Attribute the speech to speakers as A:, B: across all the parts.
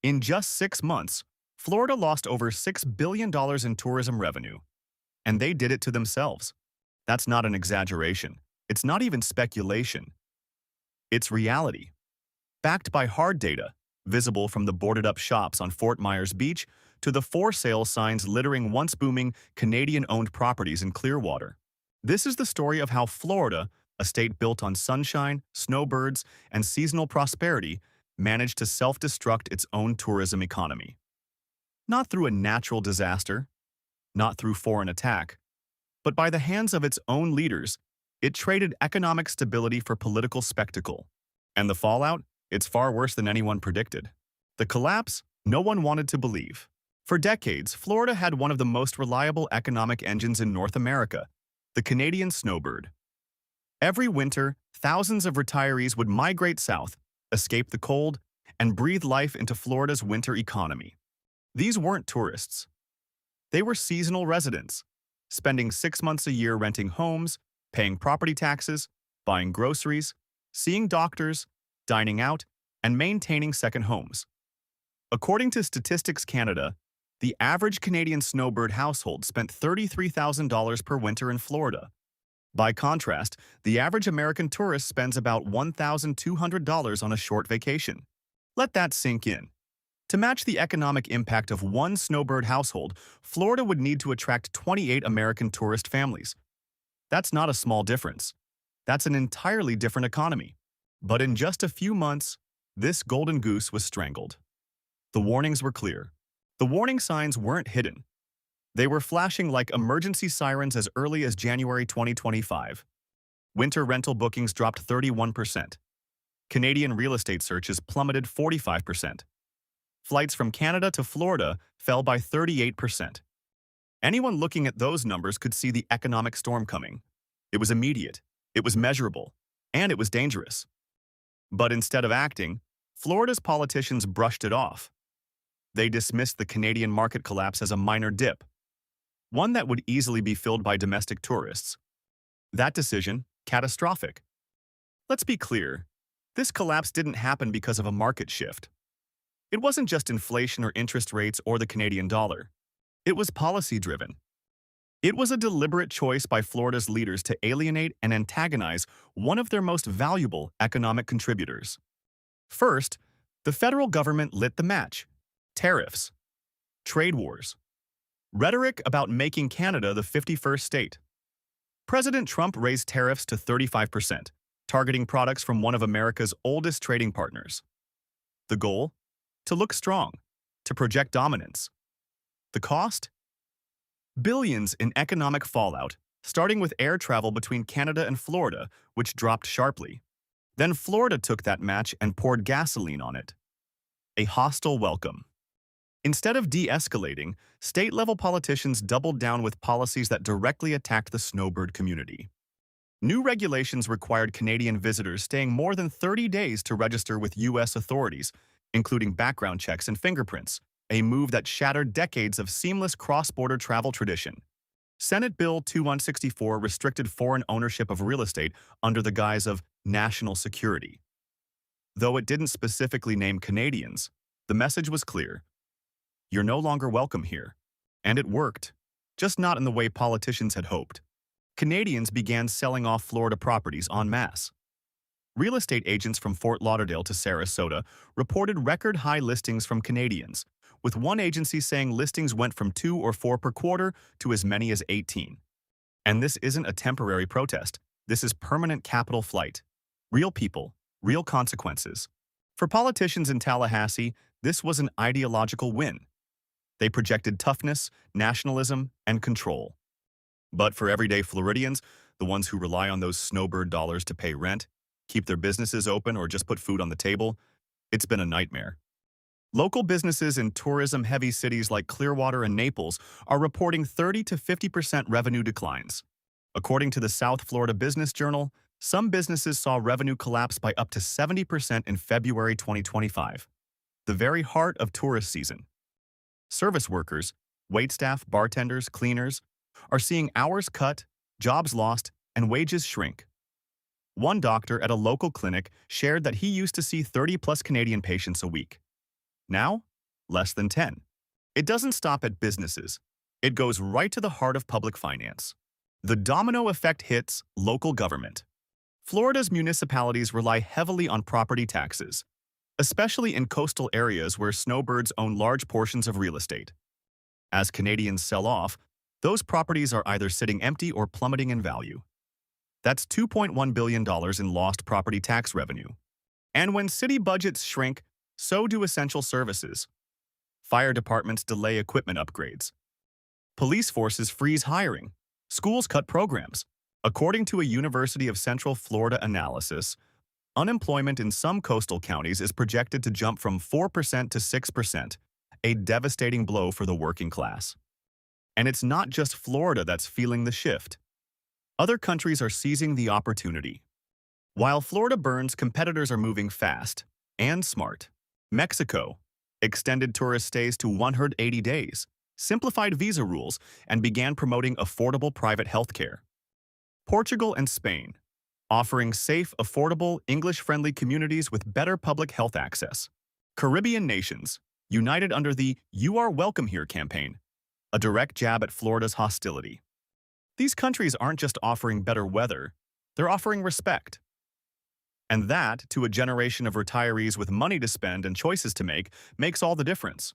A: In just 6 months, Florida lost over $6 billion in tourism revenue, and they did it to themselves. That's not an exaggeration. It's not even speculation. It's reality. Backed by hard data, visible from the boarded-up shops on Fort Myers Beach to the for-sale signs littering once-booming Canadian-owned properties in Clearwater. This is the story of how Florida, a state built on sunshine, snowbirds, and seasonal prosperity, managed to self-destruct its own tourism economy. Not through a natural disaster, not through foreign attack, but by the hands of its own leaders, it traded economic stability for political spectacle. And the fallout? It's far worse than anyone predicted. The collapse? No one wanted to believe. For decades, Florida had one of the most reliable economic engines in North America, the Canadian snowbird. Every winter, thousands of retirees would migrate south, escape the cold, and breathe life into Florida's winter economy. These weren't tourists. They were seasonal residents, spending 6 months a year renting homes, paying property taxes, buying groceries, seeing doctors, dining out, and maintaining second homes. According to Statistics Canada, the average Canadian snowbird household spent $33,000 per winter in Florida. By contrast, the average American tourist spends about $1,200 on a short vacation. Let that sink in. To match the economic impact of one snowbird household, Florida would need to attract 28 American tourist families. That's not a small difference. That's an entirely different economy. But in just a few months, this golden goose was strangled. The warnings were clear. The warning signs weren't hidden. They were flashing like emergency sirens as early as January 2025. Winter rental bookings dropped 31%. Canadian real estate searches plummeted 45%. Flights from Canada to Florida fell by 38%. Anyone looking at those numbers could see the economic storm coming. It was immediate, it was measurable, and it was dangerous. But instead of acting, Florida's politicians brushed it off. They dismissed the Canadian market collapse as a minor dip, one that would easily be filled by domestic tourists. That decision, catastrophic. Let's be clear, this collapse didn't happen because of a market shift. It wasn't just inflation or interest rates or the Canadian dollar. It was policy-driven. It was a deliberate choice by Florida's leaders to alienate and antagonize one of their most valuable economic contributors. First, the federal government lit the match. Tariffs, trade wars, rhetoric about making Canada the 51st state. President Trump raised tariffs to 35%, targeting products from one of America's oldest trading partners. The goal? To look strong, to project dominance. The cost? Billions in economic fallout, starting with air travel between Canada and Florida, which dropped sharply. Then Florida took that match and poured gasoline on it. A hostile welcome. Instead of de-escalating, state-level politicians doubled down with policies that directly attacked the snowbird community. New regulations required Canadian visitors staying more than 30 days to register with U.S. authorities, including background checks and fingerprints, a move that shattered decades of seamless cross-border travel tradition. Senate Bill 2164 restricted foreign ownership of real estate under the guise of national security. Though it didn't specifically name Canadians, the message was clear. You're no longer welcome here. And it worked, just not in the way politicians had hoped. Canadians began selling off Florida properties en masse. Real estate agents from Fort Lauderdale to Sarasota reported record-high listings from Canadians, with one agency saying listings went from 2 or 4 per quarter to as many as 18. And this isn't a temporary protest. This is permanent capital flight. Real people, real consequences. For politicians in Tallahassee, this was an ideological win. They projected toughness, nationalism, and control. But for everyday Floridians, the ones who rely on those snowbird dollars to pay rent, keep their businesses open, or just put food on the table, it's been a nightmare. Local businesses in tourism-heavy cities like Clearwater and Naples are reporting 30 to 50% revenue declines. According to the South Florida Business Journal, some businesses saw revenue collapse by up to 70% in February 2025, the very heart of tourist season. Service workers, waitstaff, bartenders, cleaners, are seeing hours cut, jobs lost, and wages shrink. One doctor at a local clinic shared that he used to see 30-plus Canadian patients a week. Now, Less than 10. It doesn't stop at businesses. It goes right to the heart of public finance. The domino effect hits local government. Florida's municipalities rely heavily on property taxes, especially in coastal areas where snowbirds own large portions of real estate. As Canadians sell off, those properties are either sitting empty or plummeting in value. That's $2.1 billion in lost property tax revenue. And when city budgets shrink, so do essential services. Fire departments delay equipment upgrades. Police forces freeze hiring. Schools cut programs. According to a University of Central Florida analysis, unemployment in some coastal counties is projected to jump from 4% to 6%, a devastating blow for the working class. And it's not just Florida that's feeling the shift. Other countries are seizing the opportunity. While Florida burns, competitors are moving fast and smart. Mexico extended tourist stays to 180 days, simplified visa rules, and began promoting affordable private health care. Portugal and Spain, offering safe, affordable, English-friendly communities with better public health access. Caribbean nations, united under the "You Are Welcome Here" campaign, a direct jab at Florida's hostility. These countries aren't just offering better weather, they're offering respect. And that, to a generation of retirees with money to spend and choices to make, makes all the difference.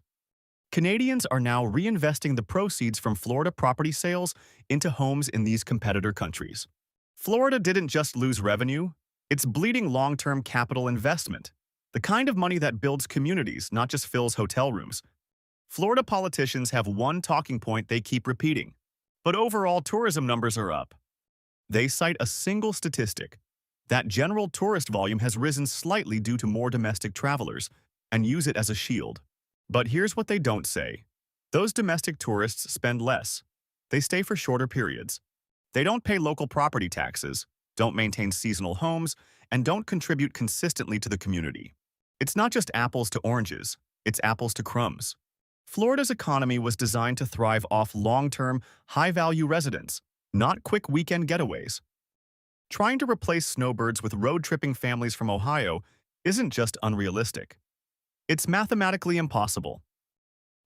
A: Canadians are now reinvesting the proceeds from Florida property sales into homes in these competitor countries. Florida didn't just lose revenue, it's bleeding long-term capital investment, the kind of money that builds communities, not just fills hotel rooms. Florida politicians have one talking point they keep repeating, but overall tourism numbers are up. They cite a single statistic, that general tourist volume has risen slightly due to more domestic travelers, and use it as a shield. But here's what they don't say. Those domestic tourists spend less. They stay for shorter periods. They don't pay local property taxes, don't maintain seasonal homes, and don't contribute consistently to the community. It's not just apples to oranges, it's apples to crumbs. Florida's economy was designed to thrive off long-term, high-value residents, not quick weekend getaways. Trying to replace snowbirds with road-tripping families from Ohio isn't just unrealistic. It's mathematically impossible.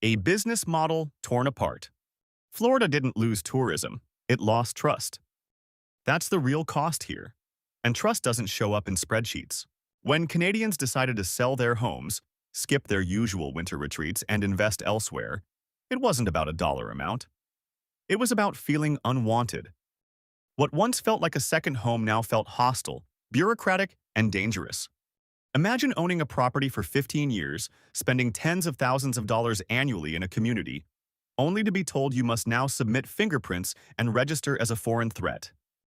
A: A business model torn apart. Florida didn't lose tourism, it lost trust. That's the real cost here. And trust doesn't show up in spreadsheets. When Canadians decided to sell their homes, skip their usual winter retreats, and invest elsewhere, it wasn't about a dollar amount. It was about feeling unwanted. What once felt like a second home now felt hostile, bureaucratic, and dangerous. Imagine owning a property for 15 years, spending tens of thousands of dollars annually in a community, only to be told you must now submit fingerprints and register as a foreign threat.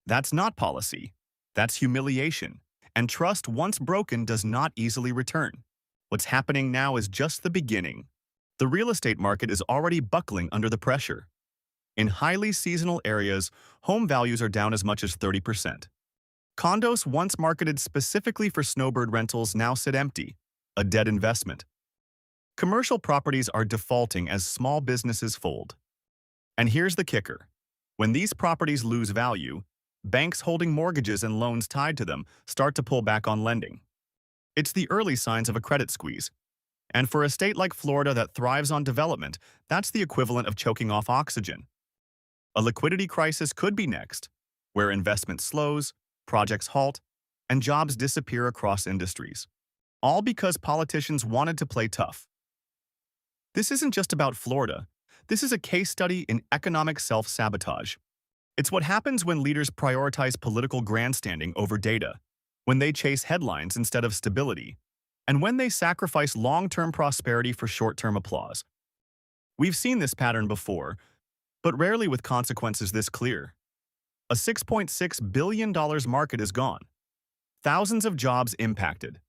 A: That's not policy. That's humiliation. And trust, once broken, does not easily return. What's happening now is just the beginning. The real estate market is already buckling under the pressure. In highly seasonal areas, home values are down as much as 30%. Condos once marketed specifically for snowbird rentals now sit empty, a dead investment. Commercial properties are defaulting as small businesses fold. And here's the kicker. When these properties lose value, banks holding mortgages and loans tied to them start to pull back on lending. It's the early signs of a credit squeeze. And for a state like Florida that thrives on development, that's the equivalent of choking off oxygen. A liquidity crisis could be next, where investment slows, projects halt, and jobs disappear across industries. All because politicians wanted to play tough. This isn't just about Florida. This is a case study in economic self-sabotage. It's what happens when leaders prioritize political grandstanding over data, when they chase headlines instead of stability, and when they sacrifice long-term prosperity for short-term applause. We've seen this pattern before, but rarely with consequences this clear. A $6.6 billion market is gone. Thousands of jobs impacted.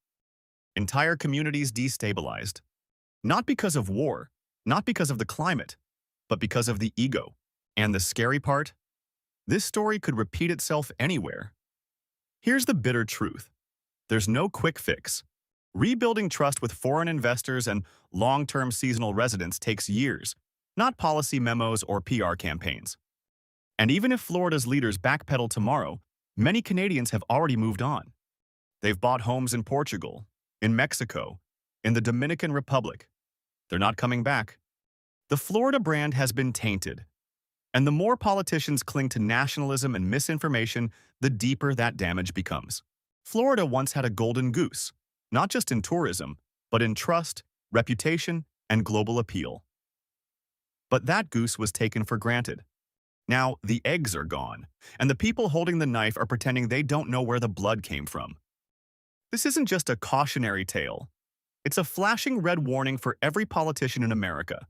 A: Entire communities destabilized. Not because of war, not because of the climate, but because of the ego. And the scary part? This story could repeat itself anywhere. Here's the bitter truth. There's no quick fix. Rebuilding trust with foreign investors and long-term seasonal residents takes years, not policy memos or PR campaigns. And even if Florida's leaders backpedal tomorrow, many Canadians have already moved on. They've bought homes in Portugal, in Mexico, in the Dominican Republic. They're not coming back. The Florida brand has been tainted, and the more politicians cling to nationalism and misinformation, the deeper that damage becomes. Florida once had a golden goose, not just in tourism, but in trust, reputation, and global appeal. But that goose was taken for granted. Now, the eggs are gone, and the people holding the knife are pretending they don't know where the blood came from. This isn't just a cautionary tale. It's a flashing red warning for every politician in America.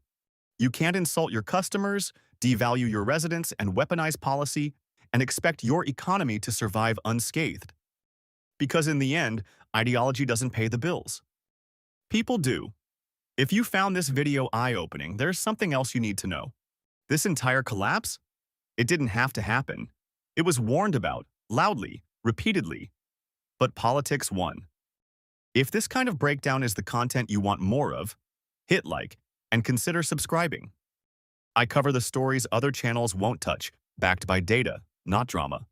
A: You can't insult your customers, devalue your residents, and weaponize policy, and expect your economy to survive unscathed. Because in the end, ideology doesn't pay the bills. People do. If you found this video eye-opening, there's something else you need to know. This entire collapse? It didn't have to happen. It was warned about, loudly, repeatedly. But politics won. If this kind of breakdown is the content you want more of, hit like and consider subscribing. I cover the stories other channels won't touch, backed by data, not drama.